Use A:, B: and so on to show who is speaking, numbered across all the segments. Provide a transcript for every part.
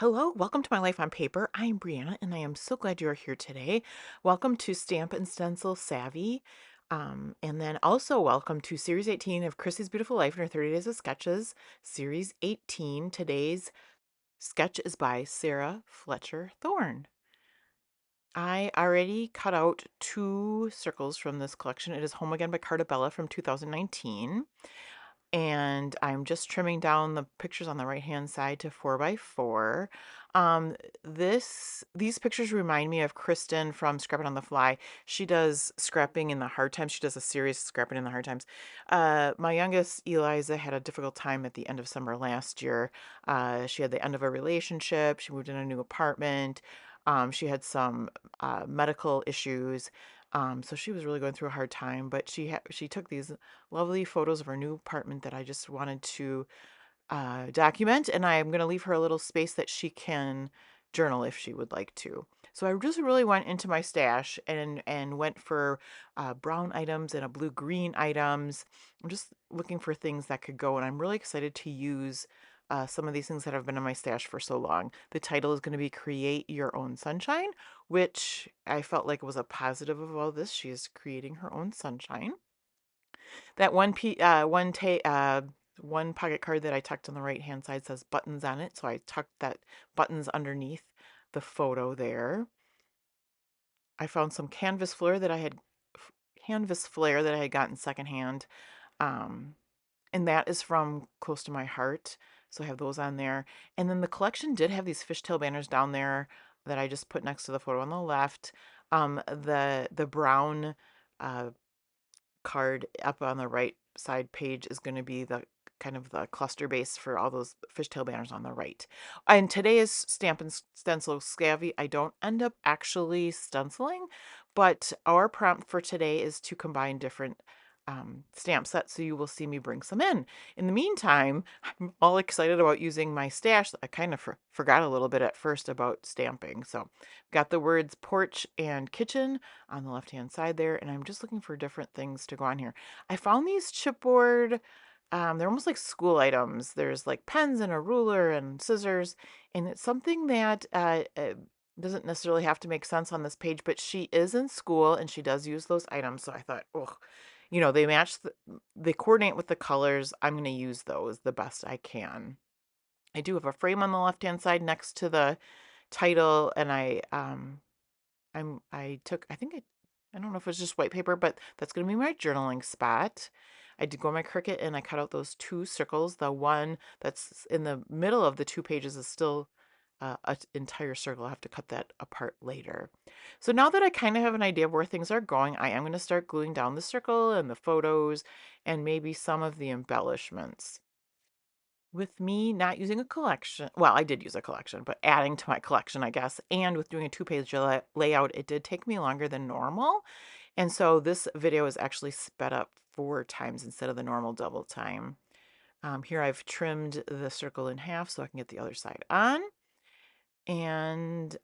A: Hello, welcome to My Life on Paper. I'm Brianna, and I am so glad you are here today. Welcome to Stamp and Stencil Savvy. And then also welcome to Series 18 of Chrissy's Beautiful Life in her 30 Days of Sketches. Series 18. Today's sketch is by Sarah Fletcher Thorne. I already cut out 2 circles from this collection. It is Home Again by Cartabella from 2019. And I'm just trimming down the pictures on the right hand side to 4 by 4. Um, these pictures remind me of Kristen from Scrapping on the Fly. She does scrapping in the hard times. She does a series scrapping in the hard times. My youngest Eliza had a difficult time at the end of summer last year. She had the end of a relationship. She moved in a new apartment. She had some medical issues. So she was really going through a hard time, but she took these lovely photos of her new apartment that I just wanted to document, and I'm going to leave her a little space that she can journal if she would like to. So I just really went into my stash and went for brown items and a blue green items. I'm just looking for things that could go, and I'm really excited to use some of these things that have been in my stash for so long. The title is going to be Create Your Own Sunshine, which I felt like was a positive of all this. She is creating her own sunshine. That one pocket card that I tucked on the right hand side says buttons on it, so I tucked that buttons underneath the photo there. I found some canvas flare that I had gotten secondhand, um, and that is from Close to My Heart. So I have those on there, and then the collection did have these fishtail banners down there that I just put next to the photo on the left. The brown uh, card up on the right side page is going to be the kind of the cluster base for all those fishtail banners on the right. And today is Stamp and Stencil Scavvy. I don't end up actually stenciling, but our prompt for today is to combine different stamp sets, so you will see me bring some in. In the meantime, I'm all excited about using my stash. I kind of forgot a little bit at first about stamping. So got the words porch and kitchen on the left hand side there, and I'm just looking for different things to go on here. I found these chipboard, they're almost like school items. There's like pens and a ruler and scissors, and it's something that doesn't necessarily have to make sense on this page, but she is in school and she does use those items. So I thought, oh, they match, they coordinate with the colors. I'm going to use those the best I can. I do have a frame on the left hand side next to the title, and I took, I don't know if it was just white paper, but that's going to be my journaling spot. I did go on my Cricut and I cut out those 2 circles. The one that's in the middle of the 2 pages is still an entire circle. I have to cut that apart later. So now that I kind of have an idea of where things are going, I am going to start gluing down the circle and the photos and maybe some of the embellishments. With me not using a collection, well, I did use a collection, but adding to my collection, I guess, and with doing a 2 page layout, it did take me longer than normal. And so this video is actually sped up 4 times instead of the normal double time. Here I've trimmed the circle in half so I can get the other side on. And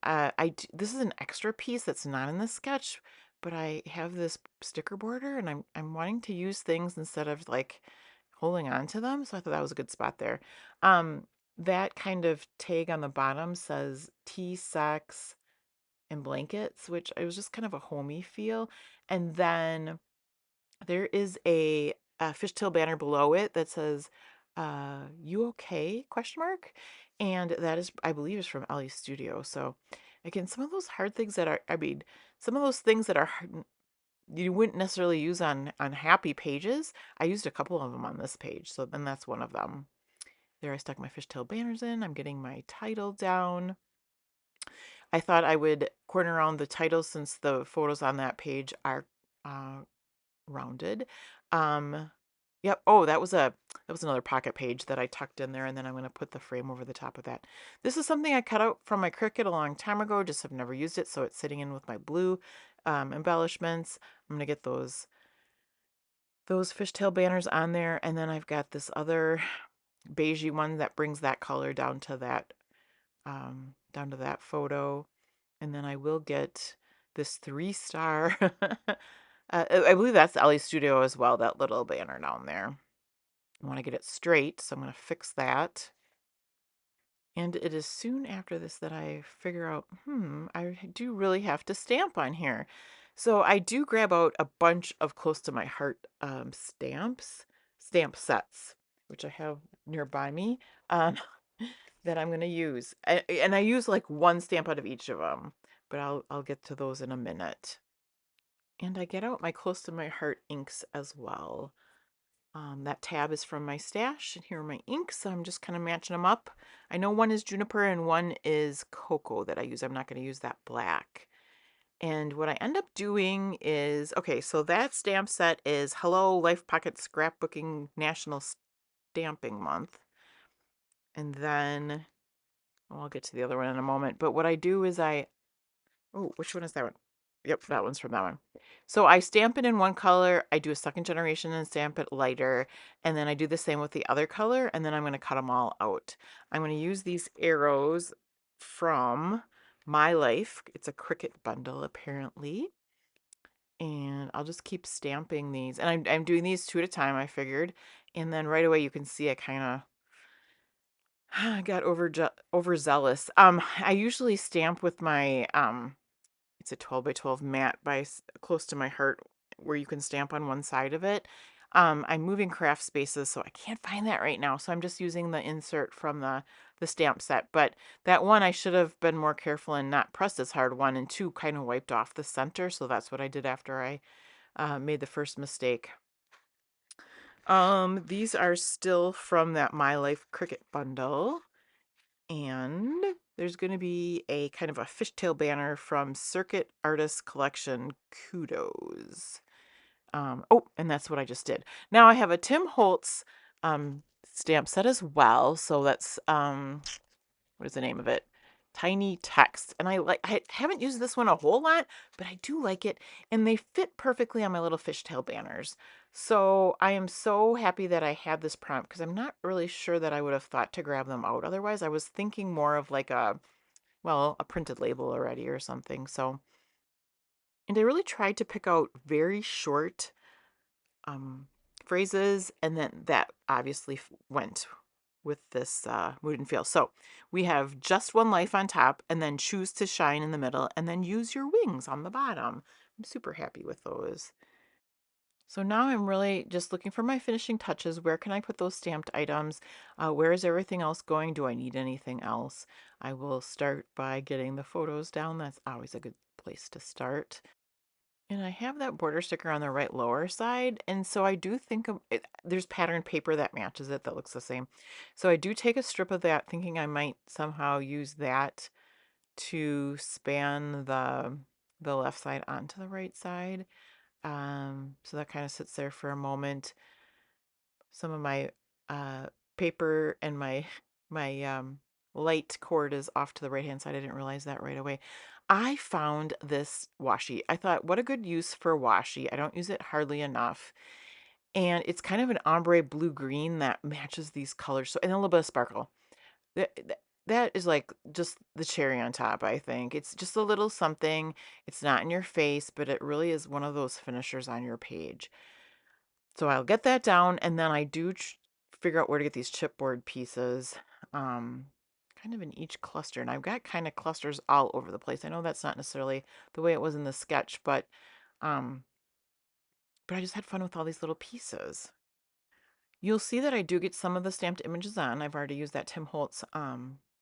A: this is an extra piece that's not in the sketch, but I have this sticker border and I'm wanting to use things instead of like holding on to them. So I thought that was a good spot there. Um, that kind of tag on the bottom says tea, socks, and blankets, which it was just kind of a homey feel. And then there is a fishtail banner below it that says, "You okay?" question mark, and that is, I believe, is from Ellie's Studio. So, again, some of those hard things that are, I mean, some of those things that are hard, you wouldn't necessarily use on happy pages. I used a couple of them on this page, so then that's one of them. There, I stuck my fishtail banners in. I'm getting my title down. I thought I would corner around the title since the photos on that page are uh, rounded. Um, yep. Oh, that was another pocket page that I tucked in there, and then I'm going to put the frame over the top of that. This is something I cut out from my Cricut a long time ago. Just have never used it, so it's sitting in with my blue embellishments. I'm going to get those fishtail banners on there, and then I've got this other beigey one that brings that color down to that photo, and then I will get this 3-star. I believe that's Ellie's Studio as well, that little banner down there. I want to get it straight, so I'm going to fix that. And it is soon after this that I figure out, I do really have to stamp on here. So I do grab out a bunch of close to my heart stamp sets, which I have nearby me, um, that I'm going to use. And I use like one stamp out of each of them, but I'll get to those in a minute. And I get out my close to my heart inks as well. That tab is from my stash, and here are my inks. So I'm just kind of matching them up. I know one is juniper and one is cocoa that I use. I'm not going to use that black. And what I end up doing is, okay, so that stamp set is Hello Life Pocket Scrapbooking National Stamping Month. And then, well, I'll get to the other one in a moment. But what I do is oh, which one is that one? Yep, that one's from that one. So I stamp it in one color, I do a second generation and stamp it lighter, and then I do the same with the other color, and then I'm going to cut them all out. I'm going to use these arrows from My Life. It's a Cricut bundle, apparently. And I'll just keep stamping these. And I'm doing these two at a time, I figured. And then right away you can see I kind of got overzealous. I usually stamp with my it's a 12 by 12 mat close to my heart where you can stamp on one side of it. I'm moving craft spaces, so I can't find that right now. So I'm just using the insert from the stamp set. But that one, I should have been more careful and not pressed as hard. One and two kind of wiped off the center. So that's what I did after I made the first mistake. These are still from that My Life Cricut bundle. And there's going to be a kind of a fishtail banner from Circuit Artist Collection Kudos. Oh, and that's what I just did. Now I have a Tim Holtz stamp set as well. So that's, what is the name of it? Tiny Text. And I haven't used this one a whole lot, but I do like it. And they fit perfectly on my little fishtail banners. So I am so happy that I had this prompt because I'm not really sure that I would have thought to grab them out. Otherwise, I was thinking more of like a printed label already or something. So, and I really tried to pick out very short um, phrases, and then that obviously went with this mood and feel. So we have just one life on top, and then choose to shine in the middle, and then use your wings on the bottom. I'm super happy with those. So now I'm really just looking for my finishing touches. Where can I put those stamped items? Where is everything else going? Do I need anything else? I will start by getting the photos down. That's always a good place to start. And I have that border sticker on the right lower side. And so I do think there's patterned paper that matches it that looks the same. So I do take a strip of that thinking I might somehow use that to span the left side onto the right side. So that kind of sits there for a moment. Some of my uh, paper and my my light cord is off to the right hand side. I didn't realize that right away. I found this washi. I thought, what a good use for washi. I don't use it hardly enough. And it's kind of an ombre blue green that matches these colors. So, and a little bit of sparkle. That is like just the cherry on top, I think. It's just a little something. It's not in your face, but it really is one of those finishers on your page. So I'll get that down, and then I do figure out where to get these chipboard pieces, um, kind of in each cluster. And I've got kind of clusters all over the place. I know that's not necessarily the way it was in the sketch, um, but I just had fun with all these little pieces. You'll see that I do get some of the stamped images on. I've already used that Tim Holtz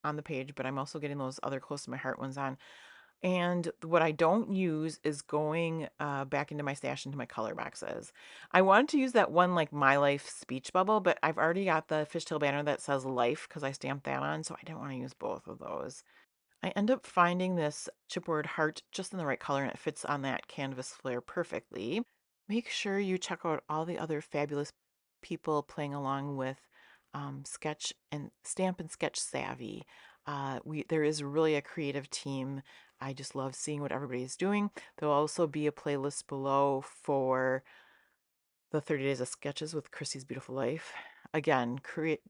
A: on the page, but I'm also getting those other close to my heart ones on. And what I don't use is going back into my stash into my color boxes. I wanted to use that one like My Life speech bubble, but I've already got the fishtail banner that says life because I stamped that on, so I didn't want to use both of those. I end up finding this chipboard heart just in the right color and it fits on that canvas flare perfectly. Make sure you check out all the other fabulous people playing along with Sketch and Stamp and Sketch Saavy. There is really a creative team. I just love seeing what everybody is doing. There'll also be a playlist below for the 30 Days of Sketches with Chrissy's Beautiful Life. Again,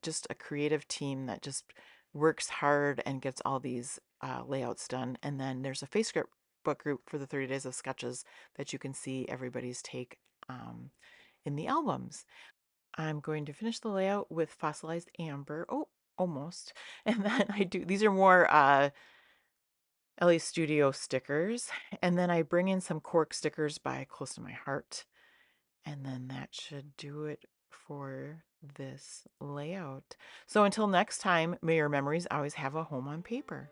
A: just a creative team that just works hard and gets all these layouts done. And then there's a Facebook book group for the 30 Days of Sketches that you can see everybody's take in the albums. I'm going to finish the layout with fossilized amber. Oh, almost. And then I do, these are more LA Studio stickers. And then I bring in some cork stickers by Close to My Heart. And then that should do it for this layout. So until next time, may your memories always have a home on paper.